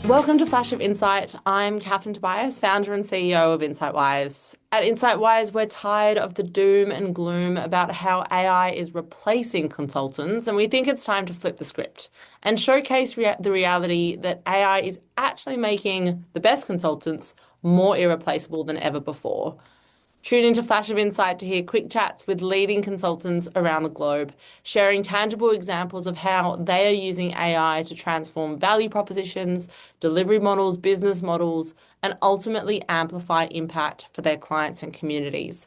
Welcome to Flash of Insight. I'm Catherine Tobias, founder and CEO of InsightWise. At InsightWise, we're tired of the doom and gloom about how AI is replacing consultants, and we think it's time to flip the script and showcase the reality that AI is actually making the best consultants more irreplaceable than ever before. Tune into Flash of Insight to hear quick chats with leading consultants around the globe, sharing tangible examples of how they are using AI to transform value propositions, delivery models, business models, and ultimately amplify impact for their clients and communities.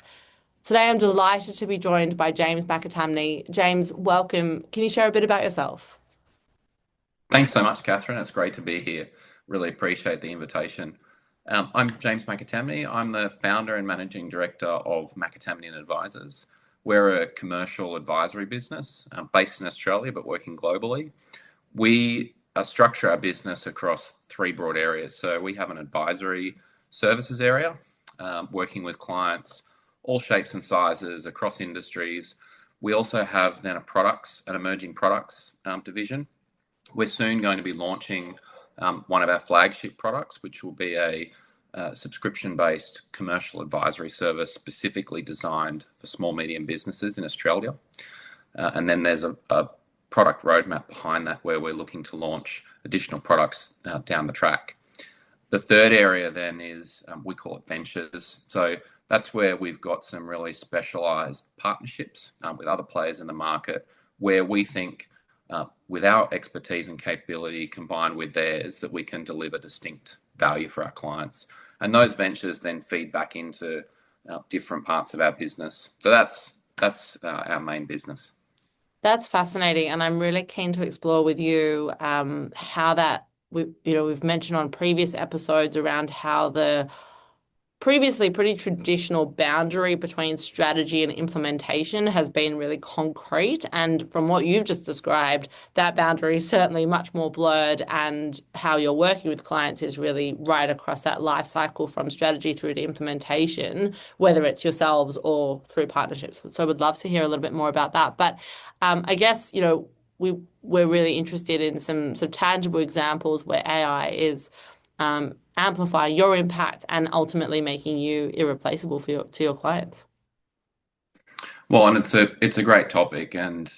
Today, I'm delighted to be joined by James McAtamney. James, welcome. Can you share a bit about yourself? Thanks so much, Catherine. It's great to be here. Really appreciate the invitation. I'm James McAtamney. I'm the founder and managing director of McAtamney and Advisors. We're a commercial advisory business based in Australia but working globally. We structure our business across three broad areas. So we have an advisory services area, working with clients, all shapes and sizes across industries. We also have then an emerging products division. We're soon going to be launching one of our flagship products, which will be a subscription-based commercial advisory service specifically designed for small, medium businesses in Australia. And then there's a product roadmap behind that where we're looking to launch additional products down the track. The third area then is, we call it ventures. So that's where we've got some really specialized partnerships with other players in the market where we think with our expertise and capability combined with theirs, that we can deliver distinct value for our clients. And those ventures then feed back into different parts of our business. So that's our main business. That's fascinating, and I'm really keen to explore with you how we've mentioned on previous episodes around how the previously pretty traditional boundary between strategy and implementation has been really concrete. And from what you've just described, that boundary is certainly much more blurred, and how you're working with clients is really right across that life cycle from strategy through to implementation, whether it's yourselves or through partnerships. So I would love to hear a little bit more about that. But I guess, we're really interested in some sort of tangible examples where AI is amplify your impact and ultimately making you irreplaceable to your clients. Well, and it's a great topic, and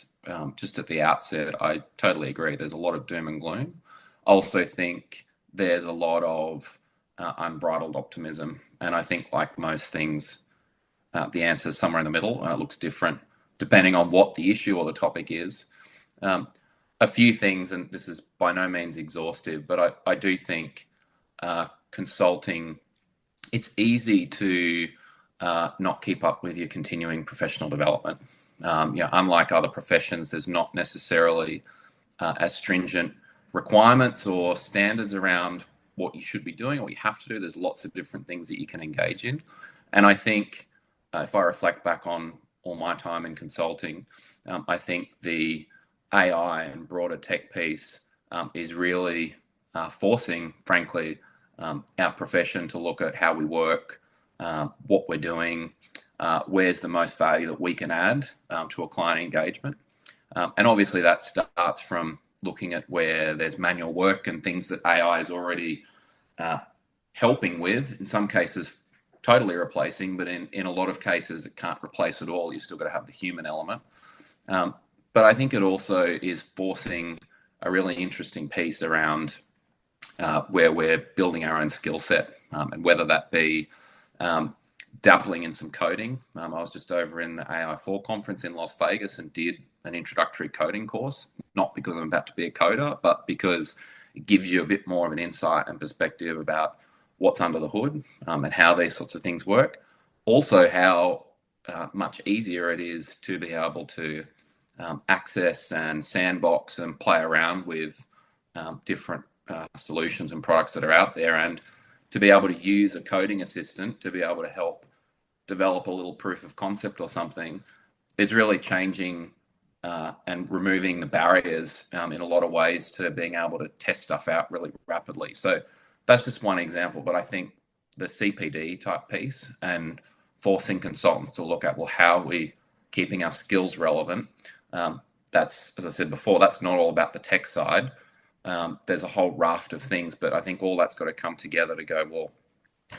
just at the outset, I totally agree. There's a lot of doom and gloom. I also think there's a lot of unbridled optimism, and I think, like most things, the answer is somewhere in the middle, and it looks different depending on what the issue or the topic is. A few things, and this is by no means exhaustive, but I do think consulting, it's easy to not keep up with your continuing professional development. Unlike other professions, there's not necessarily as stringent requirements or standards around what you should be doing or what you have to do. There's lots of different things that you can engage in. And I think if I reflect back on all my time in consulting, I think the AI and broader tech piece is really forcing, frankly, our profession to look at how we work, what we're doing, where's the most value that we can add to a client engagement. And obviously that starts from looking at where there's manual work and things that AI is already helping with, in some cases totally replacing, but in a lot of cases it can't replace at all. You've still got to have the human element. But I think it also is forcing a really interesting piece around where we're building our own skill set, and whether that be dabbling in some coding. I was just over in the AI4 conference in Las Vegas and did an introductory coding course, not because I'm about to be a coder, but because it gives you a bit more of an insight and perspective about what's under the hood, and how these sorts of things work. Also, how much easier it is to be able to access and sandbox and play around with different solutions and products that are out there, and to be able to use a coding assistant to be able to help develop a little proof of concept or something. It's really changing and removing the barriers in a lot of ways to being able to test stuff out really rapidly. So that's just one example, but I think the CPD type piece and forcing consultants to look at, well, how are we keeping our skills relevant? That's, as I said before, that's not all about the tech side, There's a whole raft of things, but I think all that's got to come together to go, well,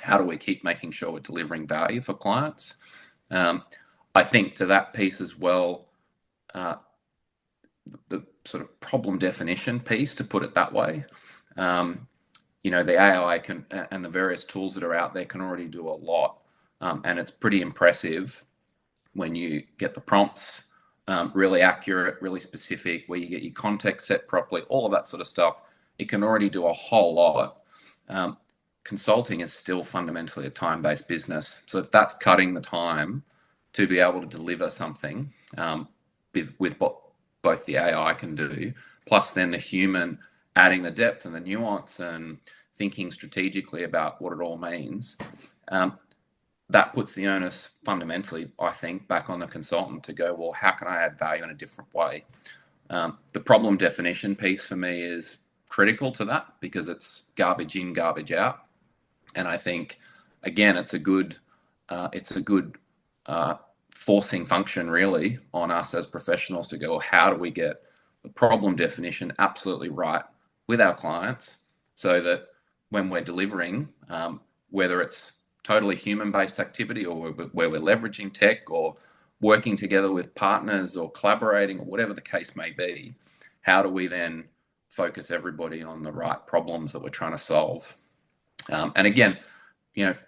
how do we keep making sure we're delivering value for clients? Um, I think to that piece as well, uh, the sort of problem definition piece, to put it that way. Um, the AI can and the various tools that are out there can already do a lot, and it's pretty impressive when you get the prompts really accurate, really specific, where you get your context set properly, all of that sort of stuff. It can already do a whole lot. Um, Consulting is still fundamentally a time-based business. So if that's cutting the time to be able to deliver something with what both the AI can do, plus then the human adding the depth and the nuance and thinking strategically about what it all means, that puts the onus fundamentally, I think, back on the consultant to go, well, how can I add value in a different way? The problem definition piece for me is critical to that because it's garbage in, garbage out. And I think, again, it's a good forcing function really on us as professionals to go, well, how do we get the problem definition absolutely right with our clients so that when we're delivering, whether it's totally human-based activity or where we're leveraging tech or working together with partners or collaborating or whatever the case may be, how do we then focus everybody on the right problems that we're trying to solve? And again,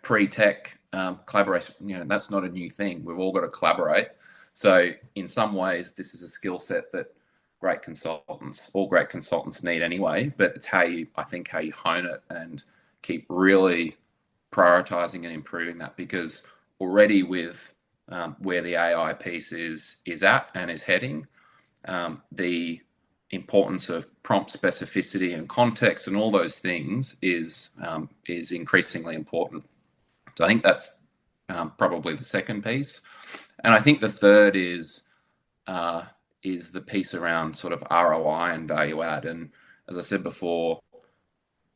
pre-tech collaboration, that's not a new thing. We've all got to collaborate. So in some ways, this is a skill set that all great consultants need anyway, but it's how you hone it and keep really prioritizing and improving that, because already with where the AI piece is at and is heading, the importance of prompt specificity and context and all those things is increasingly important. So I think that's probably the second piece, and I think the third is the piece around sort of ROI and value add. And as I said before,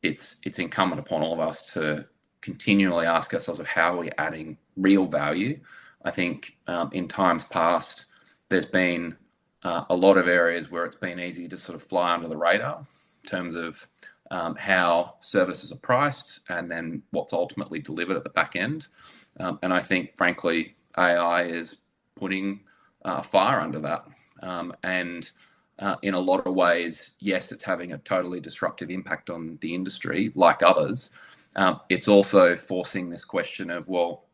it's incumbent upon all of us to continually ask ourselves of how are we adding real value. I think in times past, there's been a lot of areas where it's been easy to sort of fly under the radar in terms of how services are priced and then what's ultimately delivered at the back end. And I think, frankly, AI is putting fire under that. And in a lot of ways, yes, it's having a totally disruptive impact on the industry, like others. It's also forcing this question of, well,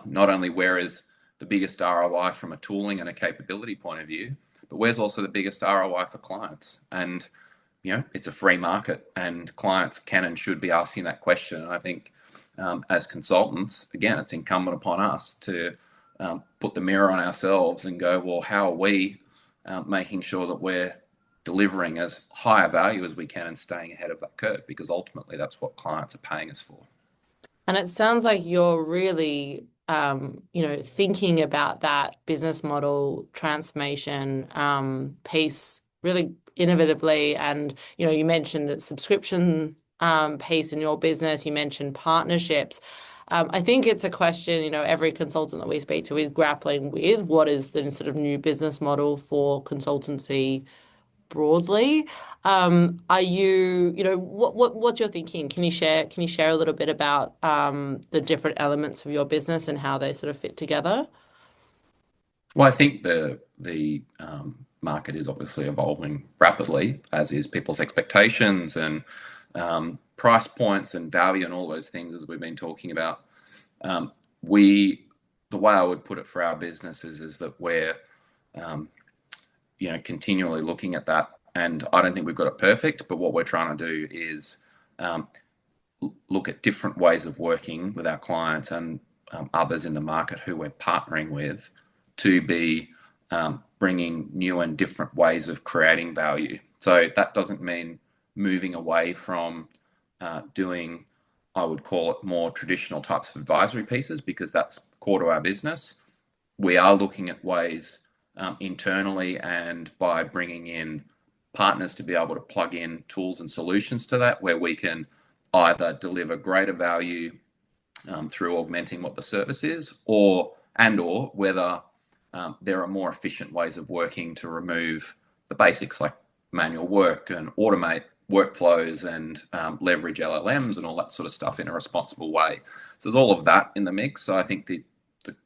not only where is the biggest ROI from a tooling and a capability point of view, but where's also the biggest ROI for clients? And, it's a free market and clients can and should be asking that question. And I think as consultants, again, it's incumbent upon us to put the mirror on ourselves and go, well, how are we making sure that we're delivering as high a value as we can and staying ahead of that curve? Because ultimately that's what clients are paying us for. And it sounds like you're really, thinking about that business model transformation piece really innovatively. And, you mentioned a subscription piece in your business. You mentioned partnerships. I think it's a question, every consultant that we speak to is grappling with. What is the sort of new business model for consultancy broadly? Are what's your thinking? Can you share a little bit about the different elements of your business and how they sort of fit together? Well, I think the market is obviously evolving rapidly, as is people's expectations and price points and value and all those things, as we've been talking about. We, the way I would put it for our businesses is that we're, continually looking at that. And I don't think we've got it perfect, but what we're trying to do is look at different ways of working with our clients and others in the market who we're partnering with to be bringing new and different ways of creating value. So that doesn't mean moving away from doing, I would call it, more traditional types of advisory pieces, because that's core to our business. We are looking at ways internally and by bringing in partners to be able to plug in tools and solutions to that, where we can either deliver greater value through augmenting what the service is, or whether there are more efficient ways of working to remove the basics like manual work and automate workflows and leverage LLMs and all that sort of stuff in a responsible way. So there's all of that in the mix. So I think the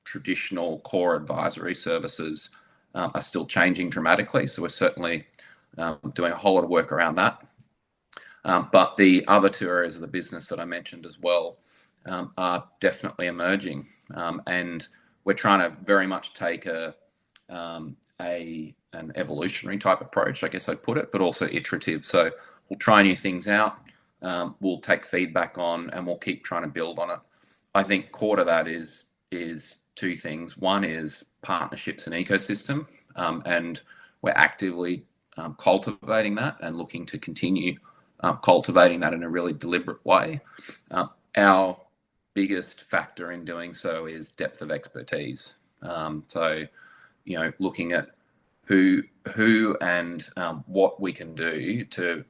traditional core advisory services are still changing dramatically. So we're certainly doing a whole lot of work around that. But the other two areas of the business that I mentioned as well are definitely emerging. And we're trying to very much take an evolutionary type approach, I guess I'd put it, but also iterative. So we'll try new things out, we'll take feedback on, and we'll keep trying to build on it. I think core to that is two things. One is partnerships and ecosystem, and we're actively cultivating that and looking to continue cultivating that in a really deliberate way. Our biggest factor in doing so is depth of expertise. So, looking at who and what we can do to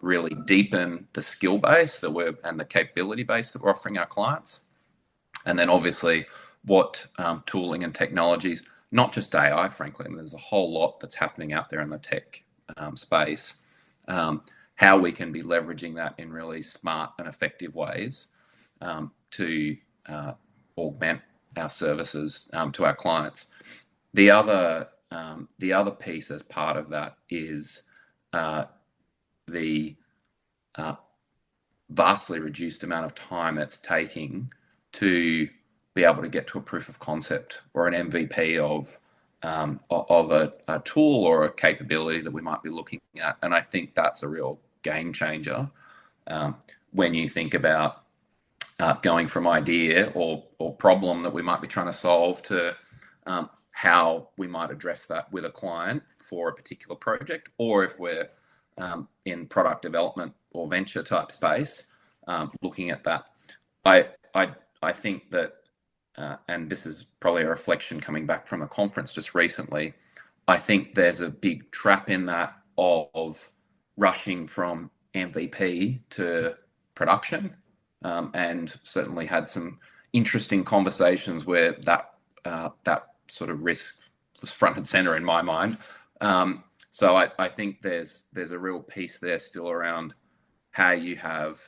really deepen the skill base and the capability base that we're offering our clients, and then obviously what tooling and technologies, not just AI, frankly. I mean, there's a whole lot that's happening out there in the tech space. How we can be leveraging that in really smart and effective ways to augment our services to our clients. The other piece as part of that is the vastly reduced amount of time it's taking to be able to get to a proof of concept or an MVP of a tool or a capability that we might be looking at. And I think that's a real game changer when you think about going from idea or problem that we might be trying to solve to how we might address that with a client for a particular project, or if we're in product development or venture type space, looking at that. I think that, and this is probably a reflection coming back from a conference just recently, I think there's a big trap in that of rushing from MVP to production, and certainly had some interesting conversations where that sort of risk was front and center in my mind. So I think there's a real piece there still around how you have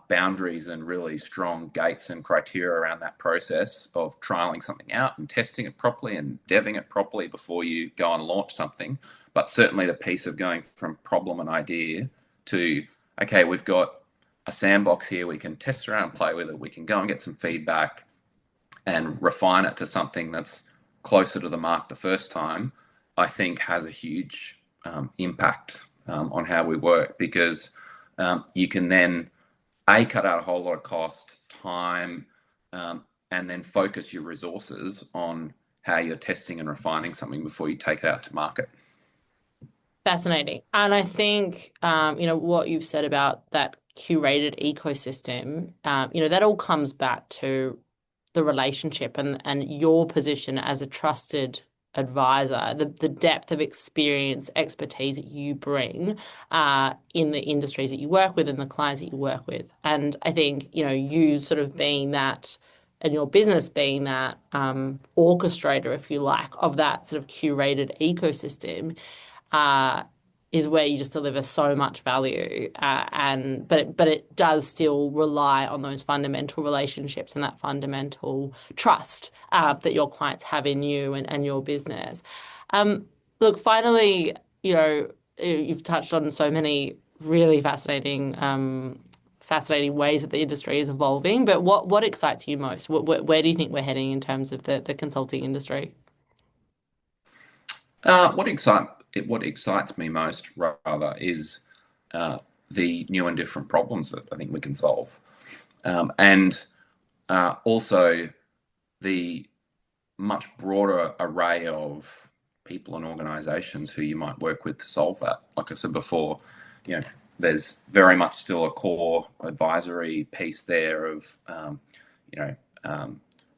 boundaries and really strong gates and criteria around that process of trialing something out and testing it properly and deving it properly before you go and launch something. But certainly the piece of going from problem and idea to, okay, we've got a sandbox here, we can test around and play with it, we can go and get some feedback and refine it to something that's closer to the mark the first time, I think has a huge impact on how we work, because you can then cut out a whole lot of cost, time, and then focus your resources on how you're testing and refining something before you take it out to market. Fascinating. And I think, what you've said about that curated ecosystem, that all comes back to the relationship and your position as a trusted advisor, the depth of experience, expertise that you bring in the industries that you work with and the clients that you work with. And I think, you sort of being that, and your business being that orchestrator, if you like, of that sort of curated ecosystem, is where you just deliver so much value. But it does still rely on those fundamental relationships and that fundamental trust that your clients have in you and your business. Look, finally, you've touched on so many really fascinating ways that the industry is evolving. But what excites you most? Where do you think we're heading in terms of the consulting industry? What excites me most, rather, is the new and different problems that I think we can solve, and also the much broader array of people and organisations who you might work with to solve that. Like I said before, there's very much still a core advisory piece there of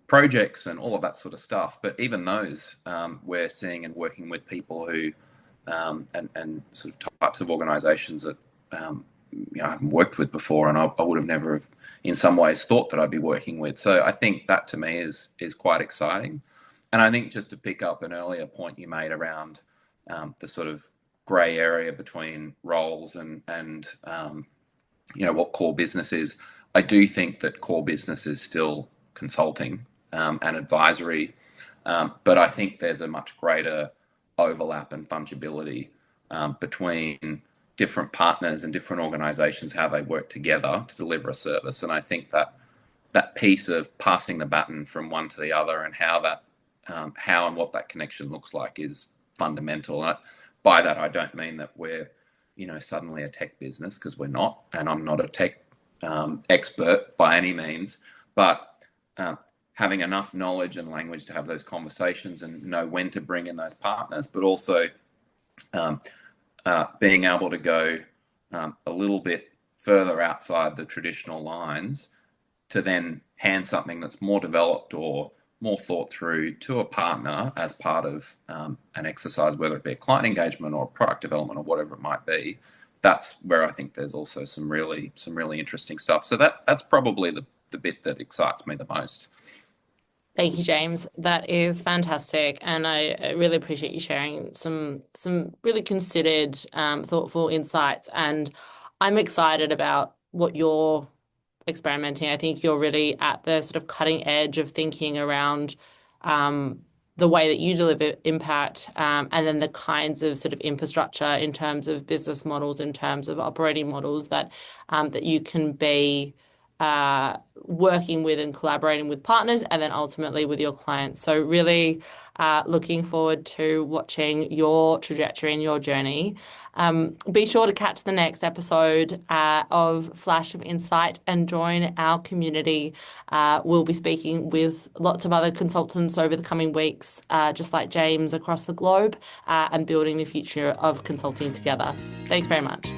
projects and all of that sort of stuff. But even those, we're seeing and working with people who and sort of types of organisations that I haven't worked with before, and I would have never have, in some ways, thought that I'd be working with. So I think that to me is quite exciting. And I think, just to pick up an earlier point you made around the sort of grey area between roles and what core business is. I do think that core business is still consulting and advisory, but I think there's a much greater overlap and fungibility between different partners and different organizations, how they work together to deliver a service. And I think that that piece of passing the baton from one to the other and how and what that connection looks like is fundamental. And by that, I don't mean that we're suddenly a tech business, because we're not, and I'm not a tech expert by any means, but having enough knowledge and language to have those conversations and know when to bring in those partners, but also um, being able to go a little bit further outside the traditional lines to then hand something that's more developed or more thought through to a partner as part of an exercise, whether it be a client engagement or product development or whatever it might be. That's where I think there's also some really interesting stuff. So that's probably the bit that excites me the most. Thank you, James. That is fantastic, and I really appreciate you sharing some really considered, thoughtful insights. And I'm excited about what you're experimenting. I think you're really at the sort of cutting edge of thinking around the way that you deliver impact, and then the kinds of sort of infrastructure in terms of business models, in terms of operating models that you can be working with and collaborating with partners, and then ultimately with your clients. So really looking forward to watching your trajectory and your journey. Be sure to catch the next episode of Flash of Insight and join our community. We'll be speaking with lots of other consultants over the coming weeks, just like James, across the globe, and building the future of consulting together. Thanks very much.